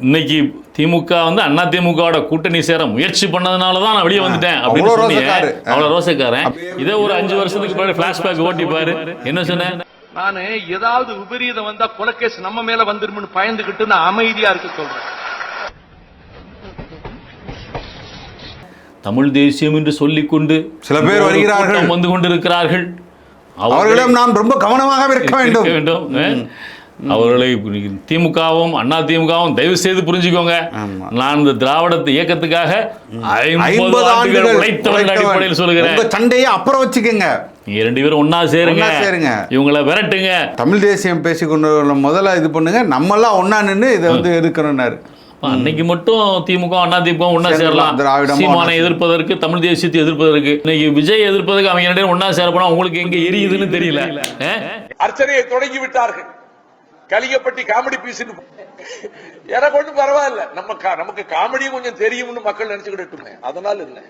இன்னைக்கு திமுக வந்து அண்ணா திமுகவோட கூட்டணி சேர முயற்சி பண்ணதுனால தான் நான் வெளியே வந்துட்டேன் அப்படின்னு சொன்னீங்க. அவ்வளவு ரோசக்காரன். இதே ஒரு 5 வருஷத்துக்கு முன்னாடி பிளாஷ்பேக் ஓட்டிப்பாரு. என்ன சொன்னேன்? நானு ஏதாவது விபரீதம் வந்தா கொலைகேஸ் நம்ம மேல வந்துரும்னு பயந்துகிட்டு நான் அமைதியா இருக்க சொல்றேன். தமிழ் தேசியம் என்று சொல்லிக்கொண்டு சில பேர் வருகிறார்கள், வந்து கொண்டிருக்கிறார்கள். அவர்களிடம் நாம் ரொம்ப கவனமாக இருக்க வேண்டும். அவர்களை திமுகவும் அண்ணா திமுகவும் தயவு செய்து புரிஞ்சுக்கோங்க. நான் இந்த திராவிட இயக்கத்துக்காக 50 ஆண்டுகள் உழைத்தவர்கள் அடிப்படையில் சொல்லுகிறேன். சண்டையை அப்புறம் வச்சுக்கோங்க, நீங்க 2 பேரும் ஒன்னா சேருங்க, இவங்களை விரட்டுங்க. தமிழ் தேசியம் பேசிக்கொண்டு முதல்ல இது பண்ணுங்க, நம்மெல்லாம் ஒன்னா நின்று இதை வந்து எதிர்க்கணும்னாரு. அன்னைக்கு மட்டும் திமுக அண்ணா திமுக ஒன்னா சேரலாம். சீமானை எதிர்ப்பதற்கு, தமிழ் தேசியத்தை எதிர்ப்பதற்கு, இன்னைக்கு விஜய் எதிர்ப்பதற்கு அவங்க 2 பேரும் ஒன்னா சேரப்போனா உங்களுக்கு எங்க எரியுதுன்னு தெரியல. அர்ச்சனையை தொடங்கி விட்டார்கள். கலிங்கப்பட்டி காமெடி பீஸ் எனக்கு ஒன்றும் பரவாயில்ல, நமக்கு காமெடியும் கொஞ்சம் தெரியும்னு மக்கள் நினைச்சுக்கிட்டு, அதனால இல்லை.